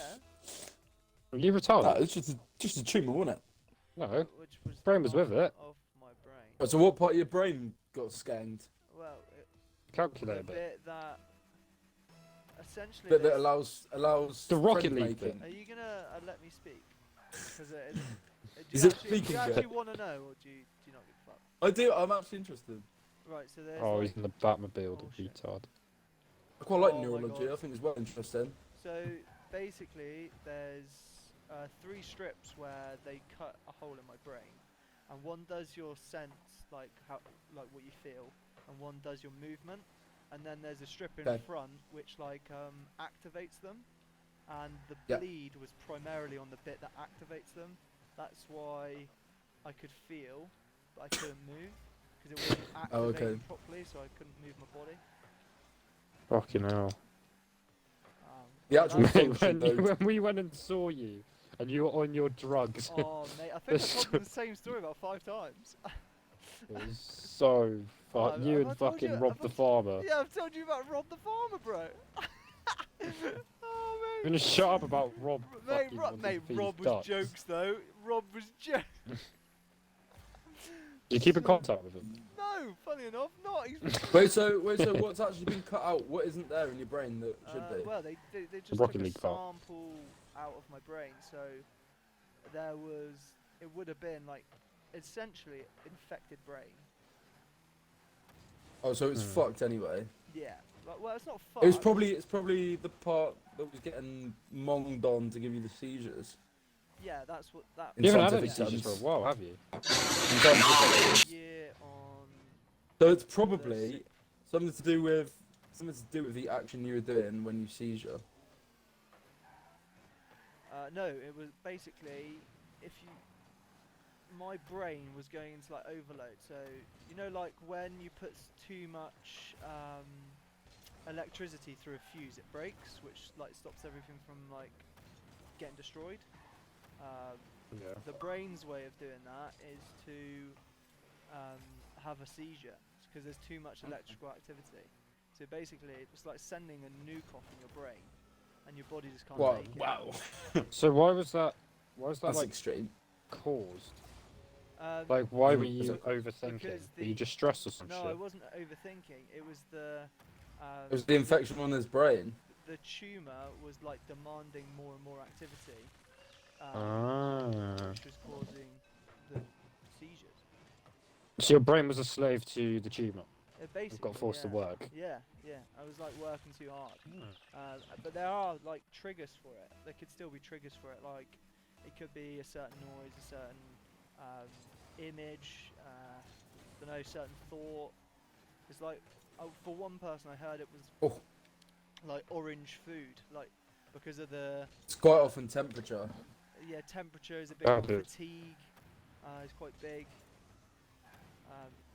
Yeah. You No, retarded? it's just a tumour, wasn't it? No. Which was Brain was with it. of my brain. Oh, so what part of your brain got scanned? Well, Calculator the bit. bit that essentially. Bit that there's- allows The Rocket friend League making. Are you gonna let me speak? Because do Is you it actually, speaking do you bit? actually want to know, or do you not give a fuck? I do. I'm actually interested. Right. So there's. Oh, like, he's in the Batmobile, Oh, the shit. retard. I quite like Oh my neurology. God. I think it's well interesting. So basically, there's 3 strips where they cut a hole in my brain, and one does your sense, like like what you feel, and one does your movement, and then there's a strip in Okay. front which activates them, and the Yeah. bleed was primarily on the bit that activates them. That's why I could feel, but I couldn't move because it wasn't Oh, activating okay. properly, so I couldn't move my body. Fucking hell. The actual that's- Mate, function, though. when we went and saw you, and you were on your drugs, Oh mate, I think I told you the same story about 5 times. it was so Oh, fun. You have I and told fucking you- Rob have the I- Farmer. Yeah, I've told you about Rob the Farmer, bro. Oh You're gonna shut up about Rob mate, fucking Rob, wanting mate, to feed Rob was ducks. jokes though. Rob was jokes. Do you keep in contact with him? No, funny enough, not. He's Wait, so what's actually been cut out? What isn't there in your brain that should be? well, they just Rocket took a League part. sample out of my brain, so there was. It would have been like, essentially, infected brain. Oh, so it's fucked anyway. Yeah. Like, well, it's not fun. It's probably the part that was getting monged on to give you the seizures. Yeah, that's what that. In You haven't had any scientific seizures for a terms. while, have you? In scientific terms. Year on. So it's probably something to do with the action you were doing when you seizure. No, it was basically if you. My brain was going into like overload. So you know, like when you put too much electricity through a fuse, it breaks, which like stops everything from like getting destroyed. Yeah. The brain's way of doing that is to have a seizure because there's too much electrical activity. So basically, it's like sending a nuke off in your brain, and your body just can't Wow, take it. wow. So why was that? Why was that That's like extreme. caused? Um, Like, why were Is you it- overthinking? because Were you the- just stressed or some no, shit? I wasn't overthinking. It was It was the infection on his brain. the tumor was like demanding more and more activity, Ah. which was causing the seizures. So your brain was a slave to the tumour. It basically Got forced to yeah. work. Yeah, yeah. I was like working too hard. But there are like triggers for it. There could still be triggers for it. Like it could be a certain noise, a certain image, don't know, certain thought. It's like for one person, I heard it was like orange food, like because of the It's quite often temperature. temperature is a bit Oh, more dude. fatigue. It's quite big.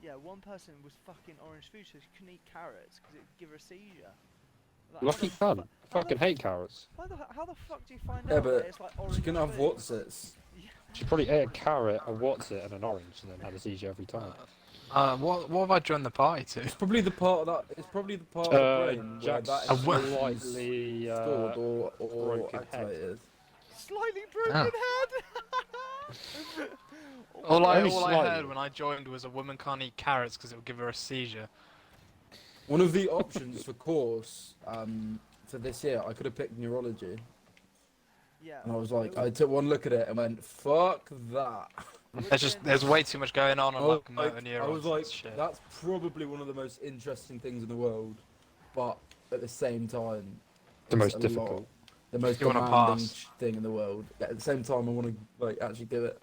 Yeah, one person was fucking orange food, so she couldn't eat carrots because it'd give her a seizure. Like, Lucky how the cunt. Fucking hate carrots. How the fuck do you find Yeah, out that but it's like orange She can have food? what's it? Yeah. She probably ate a carrot, a what's it, and an orange, and then had a seizure every time. What have I joined the party to? It's probably the part of that. It's probably the part of the brain where Jack's that A is what? slightly stored or broken head. activated. Slightly broken head. All I Only heard slightly. when I joined was a woman can't eat carrots because it will give her a seizure. One of the options for course for this year, I could have picked neurology, Yeah. and I was like, I took one look at it and went, "Fuck that." There's way too much going on I like was motor like, neurons and shit. that's probably one of the most interesting things in the world, but at the same time, The it's most a lot- difficult. the most You wanna demanding pass. thing in the world. At the same time, I want to like actually do it.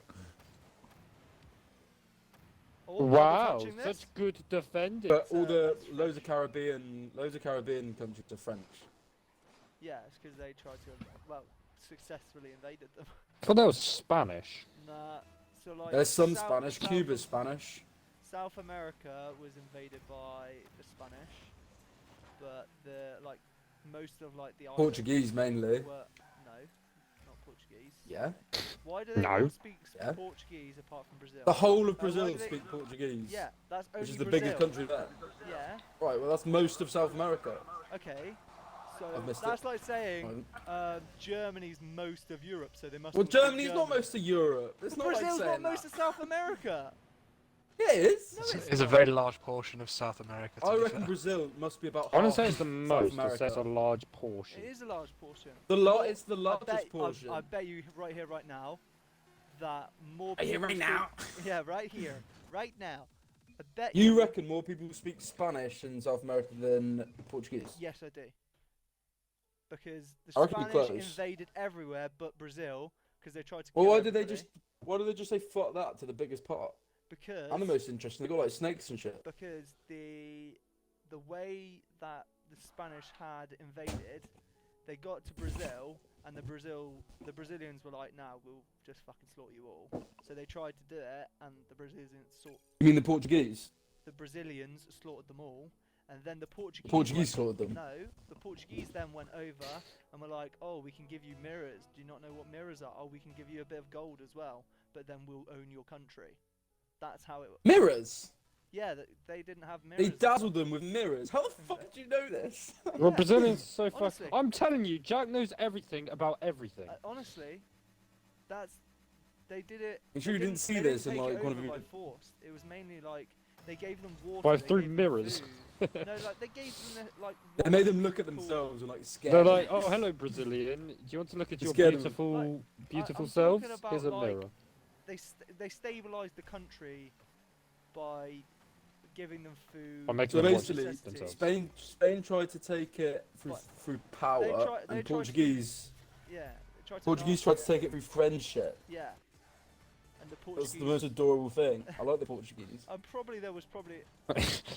Oh, Wow, touching this? such good defending. But all So the that's loads of Caribbean countries are French. Yeah, it's because they tried to, successfully invaded them. I thought that was Spanish. Nah, so like. There's some South- Spanish. South- Cuba's Spanish. South America was invaded by the Spanish, but most of like the islands Portuguese mainly. were no, not Portuguese. Yeah. Why do they No. all speak Yeah. Portuguese apart from Brazil? The whole of why Brazil do they- speak Portuguese. Yeah, that's only Which is the Brazil. biggest country there. Yeah. Right. Well, that's most of South America. Okay. So I've missed that's it. like saying Germany's most of Europe, so they must. Well, all speak Germany's not German. most of Europe. It's not Brazil's like saying not most that. of South America. Yeah, it is. No, it's It's a not. very large portion of South America. To I be reckon fair. Brazil must be about I wouldn't half say it's the South most, I'd say it's a America. large portion. It is a large portion. It's the largest I portion. bet you right here, right now, that more Right here, people right speak- now. Yeah, right here, right now. I bet You reckon more people speak Spanish in South America than Portuguese? Yes, I do. Because I the reckon you're Spanish close. invaded everywhere but Brazil, because they tried to. Well, kill why did they everybody. just say fuck that to the biggest part? Because And the most interesting. They got like snakes and shit. because the way that the Spanish had invaded, they got to Brazil, and the Brazilians were like, "Nah, we'll just fucking slaughter you all." So they tried to do it, and the You mean the Portuguese? Brazilians slaughtered them all, and then the Portuguese. Portuguese went- slaughtered them. No, the Portuguese then went over and were like, "Oh, we can give you mirrors. Do you not know what mirrors are? Oh, we can give you a bit of gold as well, but then we'll own your country." That's how it. Mirrors? Yeah, they didn't have mirrors. They dazzled them with mirrors. How the fuck do you know this? Well, Yeah, Brazilians are so fucking. honestly. I'm telling you, Jack knows everything about everything. Honestly, they did it. You sure they you didn't see they this didn't in, take like, it one of over your- by force. It was mainly like they gave them water. By they through gave them mirrors. food. No, like they gave them like. They made them water, look at food. themselves and like scared. They're like, oh, hello, Brazilian. Do you want to look at You're your scared of them. beautiful, beautiful I'm selves? talking about, Here's a like, mirror. They stabilized the country by giving them food. By making So them watch basically, necessities. themselves. Spain tried to take it through What? through power, They and tried to- Portuguese Yeah, they tried to Portuguese tried to take it through friendship. Yeah, and the That's Portuguese. the most adorable thing. I like the Portuguese. There was probably.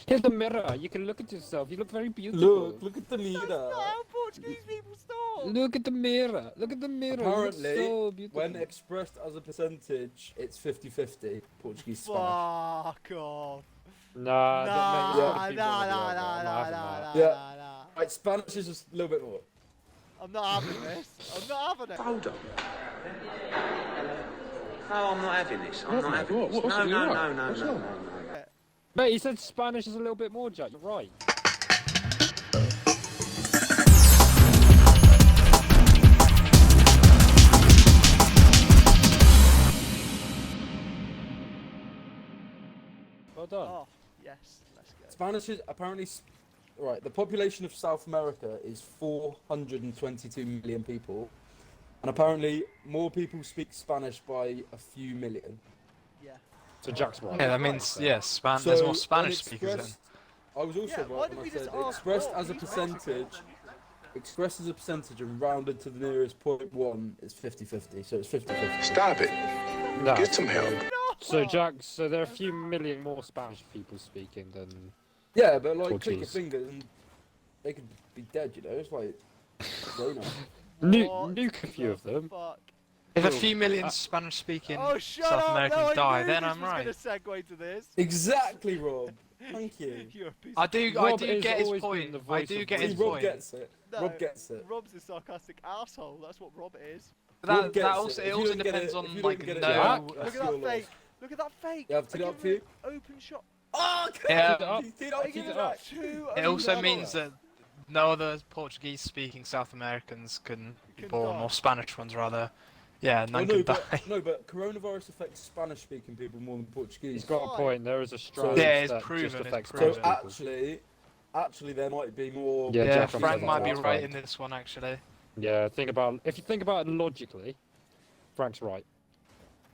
Here's the mirror. You can look at yourself. You look very beautiful. Look at the That's leader. not how Portuguese people talk. Look at the mirror. Look at the mirror. You look Apparently, so beautiful. when expressed as a percentage, it's 50-50 Portuguese Spanish. Fuck off. Nah, Nah, that makes nah, people nah, wanna do nah, it, nah, I'm nah, not having nah, that. nah, Yeah. nah. Right, Spanish is just a little bit more. I'm not having this. I'm not having it. Hold on. No, I'm not having this. I'm What, not mate? having What? this. What's No, wrong? no, What's no, wrong? no, What's no, wrong? no, no. Mate, he said Spanish is a little bit more, Jack. You're right. Well done. Oh, yes. Let's go. Spanish is apparently right. The population of South America is 422 million people, and apparently more people speak Spanish by a few million. Yeah. So Jack's right. Yeah, that means there's So more when Spanish speakers then. expressed- I was also Yeah, why right did when we I said just ask expressed what as a he's Mexican? percentage. Expressed as a percentage and rounded to the nearest 0.1 is 50-50. So it's 50-50. Stop it. No. Get some help. So Jack, so there are a few million more Spanish people speaking than. Yeah, but like click your Portuguese. fingers and they could be dead. You know, it's like. Rona. What Nuke a few of the them. Fuck? If a Cool. few million Spanish-speaking Oh, shut South up! Americans No, I die, knew then this I'm was right. gonna segue to this. Exactly, Rob. Thank you. You're a piece I of do Rob get has his always been point. the I voice do of get See, his Rob point. gets it. No, Rob gets it. Rob's a sarcastic asshole. That's what Rob is. Rob That gets also it. it If you also don't get depends it- on if you like don't get it, no. Jack, Look that's at your that loss. fake. Look at that fake. You have to I do it up give for him you? an Open shot. Oh, Yeah. He's teed up I for give you. him it up. two It open also shots. means that no other Portuguese-speaking South Americans can be Can born, die. or Spanish ones rather. Yeah, Oh, none no, can but, die. no, but coronavirus affects Spanish-speaking people more than Portuguese. He's got a Why? point. There is a strand Yeah, it's that proven, just it's affects proven. So Spanish people. actually, there might be more. Yeah, Yeah, Jack, I'm Frank saying might be that's right right. in this one actually. Yeah, if you think about it logically, Frank's right.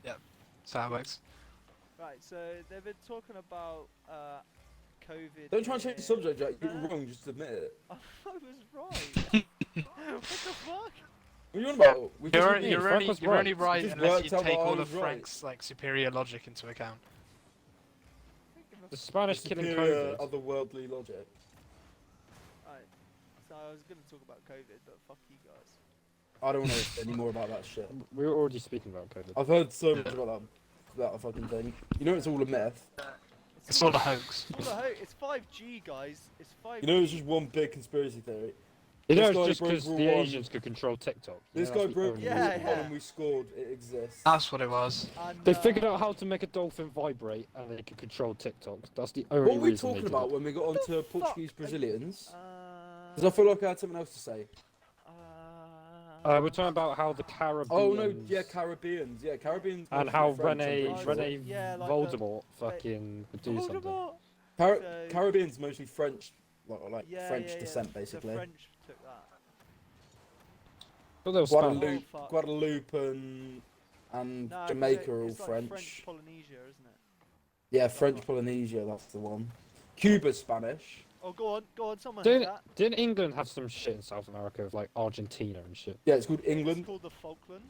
That's how it works. Right, so they've been talking about COVID. Don't try and change the subject, Jack. You No. were wrong. Just admit it. I was right. What the fuck? What are you on about? We just Frank You're was only right. right Just unless worked you out take that I all of was right. Frank's like superior logic into account. The Spanish killing superior COVID. otherworldly logic. Right, so I was gonna talk about COVID, but fuck you guys. I don't want to hear any more about that shit. We were already speaking about COVID. I've heard so much about that fucking thing. You know it's all a myth. It's all a hoax. It's all a hoax. It's 5G, guys. It's 5G. You know it's just one big conspiracy theory. You know, This guy it's just broke because rule the one. Asians could control TikTok. You This know, guy that's the broke only rule Yeah, reason. yeah. and we scored. It exists. That's what it was. And, They figured out how to make a dolphin vibrate, and they could control TikTok. That's the only What were we reason they talking did about it. when we got onto the fuck Portuguese are you- Brazilians? Because I feel like I had something else to say. We're talking about how the Caribbean. Oh no, yeah, Caribbeans. Yeah, Caribbeans. And mostly how French, I'm Rene pretty sure. Rene Yeah, like Voldemort fucking would do something. Voldemort! Car- So- Caribbeans mostly French, like Yeah, French yeah, descent, The basically. French took that. But they were Spanish. Guadeloupe, Oh, fuck. Guadeloupe and Nah, 'cause Jamaica are all it's like French. French Polynesia, isn't it? Yeah, French Polynesia, that's the one. Cuba's Spanish. Oh, go on, someone hit Didn't, that. didn't England have some shit in South America with like Argentina and shit? Yeah, it's called It's England. called the Falklands.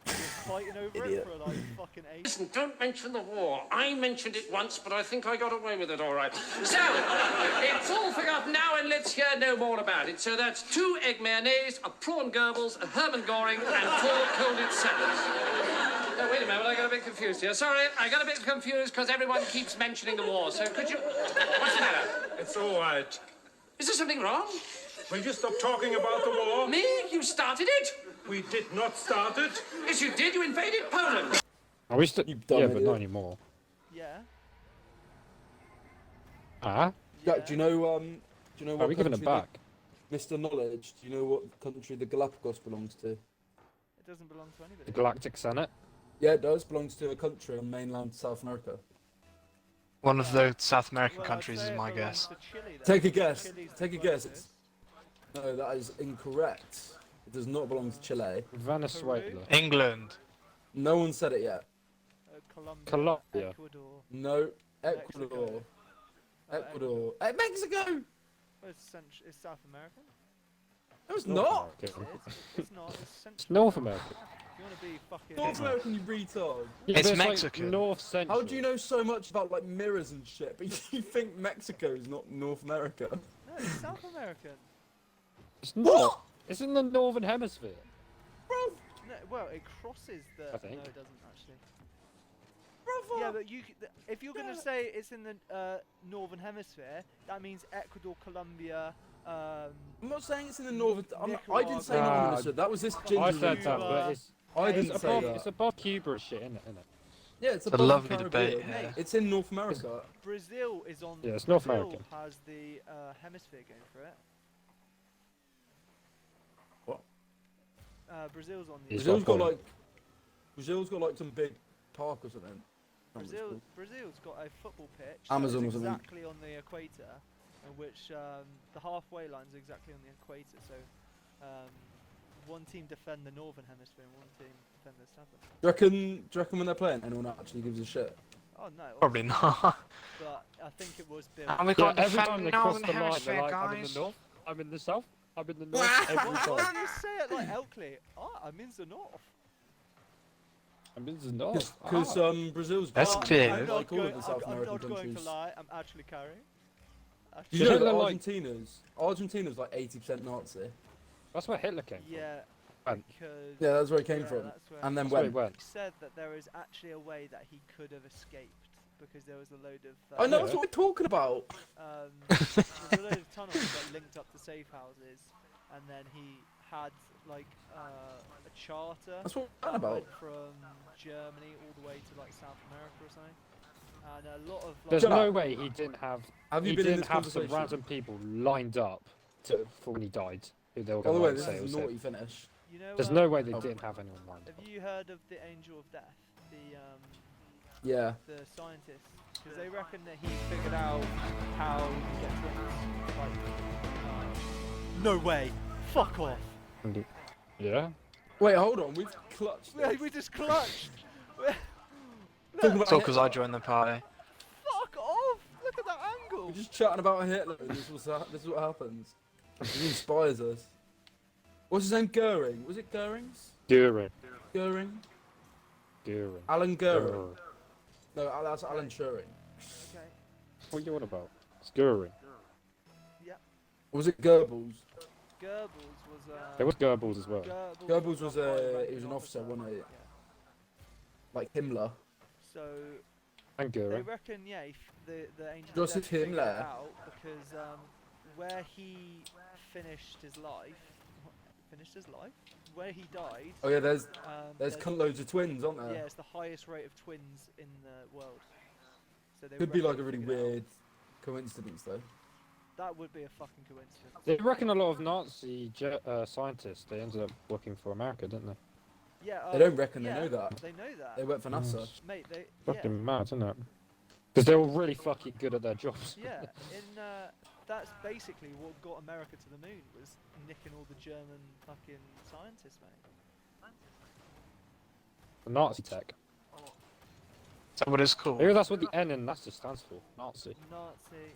We're fighting over it Idiot. for like fucking ages. Listen, don't mention the war. I mentioned it once, but I think I got away with it all right. So, it's all forgotten now, and let's hear no more about it. So that's 2 egg mayonnaise, a prawn Goebbels, a Hermann Goring, and 4 colded salads. Oh, wait a moment, I got a bit confused here. Sorry, I got a bit confused because everyone keeps mentioning the war. So could you... What's the matter? It's all right. Is there something wrong? Will you stop talking about the war? Me? You started it? We did not start it. Yes, you did. You invaded Poland. Are we still? You dumb Yeah, but idiot. not anymore. Yeah. Ah? Yeah, do you know Are what we giving it country back? Mr. Knowledge, do you know what country the Galapagos belongs to? It doesn't belong to anybody. The Galactic Senate? Yeah, it does. Belongs to a country on mainland South America. One of the South American Well, I'd countries say is it my belongs guess. to Chile, then, Take a because guess. Chile's Take a the guess. closest. No, that is incorrect. It does not belong to Chile. Venezuela. England. No one said it yet. Colombia, Colombia. Ecuador. No, Mexico. Ecuador. Oh, Ecuador. Mexico! Oh, it's South American? No, it's North not! America. It's not. It's Central. It's North America. You want to be fucking. North American, you retard. Yeah, It's but like Mexican. North Central. How do you know so much about like mirrors and shit, but you think Mexico is not North America? No, it's South American. It's not. It's in the Northern Hemisphere. Bro, No, well, it crosses the. I think. No, it doesn't actually. brother! Yeah, but if you're gonna say it's in the northern hemisphere, that means Ecuador, Colombia. I'm not saying it's in the northern. I didn't say Nicaragua. Northern Hemisphere. That was this ginger. I said that, Cuba. but it's, I it's didn't say above, that. it's above Cuba and shit, isn't it? Yeah, it's a above the lovely Caribbean. debate here. It's in North America. Brazil is on. Yeah, it's North Brazil American. has the hemisphere going for it. What? Brazil's on the. It's Brazil's got got like, Brazil's got like some big park or something. Brazil's got a football pitch. Amazon that's or something. exactly on the equator, in which the halfway line's exactly on the equator. So, one team defend the northern hemisphere and one team defend the southern. Do you reckon when they're playing, anyone actually gives a shit? Oh no. Probably not. But I think it was built. And we Yeah, got every defend time they the cross Northern the line, Hemisphere, they're like, I'm in guys. the north, I'm in the south, I'm in the north, every Why time. don't you say it like Elkley? Oh, I'm in the north. I'm in the north. Because Brazil's That's got, clear. I'm like all going, of the South I'm American not going countries. to lie. I'm actually carrying. Did you Yeah, know that they're like- Argentina's like 80% Nazi? That's where Hitler came from. Yeah, And- because Yeah, that's where he came yeah, from. that's where And then That's where he when? went. he said that there is actually a way that he could have escaped because there was a load of. I know, Yeah. that's what we're talking about. There's a load of tunnels that linked up to safe houses, and then he had like a charter. That's what we're that talking about. went from Germany all the way to like South America or something. And a lot of like, There's Shut no up. way he didn't have. Have you He been in didn't this have some conversation? random people lined up for when he died. Who they were By the going way, to this say is was a him. naughty finish. you know. There's no way they Oh. didn't have anyone lined Have up. you heard of the Angel of Death? Yeah. The scientist, because they reckon that he figured out how you get twins. Like, no way! Fuck off! Yeah. Wait, hold on. We've clutched. Yeah, this. we just clutched. Talking about It's all because Hitler. I joined the party. Fuck off! Look at that angle. We're just chatting about Hitler. And this is what happens. He inspires us. What's his name? Goering. Was it Goering's? Goering. Goering. Goering. Alan Goering. Goering. No, that's Alan Turing. Okay. What are you on about? It's Goering. Or was it Goebbels? Goebbels was. There was Goebbels as well. Goebbels was a a- he was an officer, wasn't he? Like Himmler. So And they Goering. reckon, yeah, the Angel of Joseph Death figured it Himmler. out because where he finished his life, where he died. Oh yeah, there's There's cunt loads of twins, aren't there? yeah, it's the highest rate of twins in the world. So they Could be like reckon a really figured it out. weird coincidence though. That would be a fucking coincidence. They reckon a lot of Nazi scientists, they ended up working for America, didn't they? Yeah. They don't reckon yeah, they know that. They know that. They work for NASA. Yes. Mate, they. Fucking mad, isn't it? Because they're all really fucking good at their jobs. Yeah. In that's basically what got America to the moon was nicking all the German fucking scientists, mate. The Nazi tech. Is that what it's called? Maybe that's what the N in NASA stands for. Nazi. Nazi.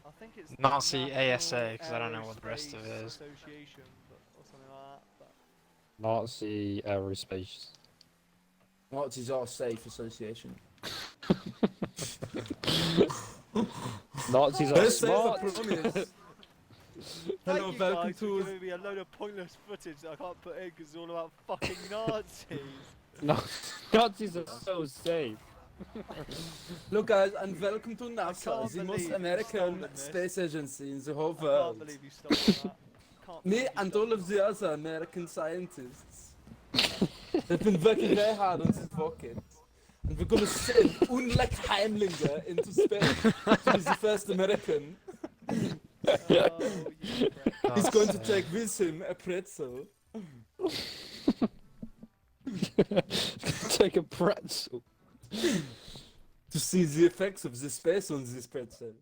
I think it's Nazi National ASA, 'cause I don't know what the rest of it Aerospace is. Association, or something like that. Nazi aerospace. Nazis are safe association. Nazis are This is smart. the promise. Thank Hello, you welcome guys for to. giving me a load of pointless footage that I can't put in because it's all about fucking Nazis. No, Nazis are so safe. Look, guys, and welcome to can't NASA, the believe most you've American stolen this. space agency in the whole I can't world. believe you stole that. Can't Me believe you and stole all of the other American scientists have been working very hard on this rocket. And we're gonna send Unlek Heimlinger into space to be the first American. that. Oh, you prick. He's going to take with him a pretzel. Take a pretzel. To see the effects of the space on this pretzel.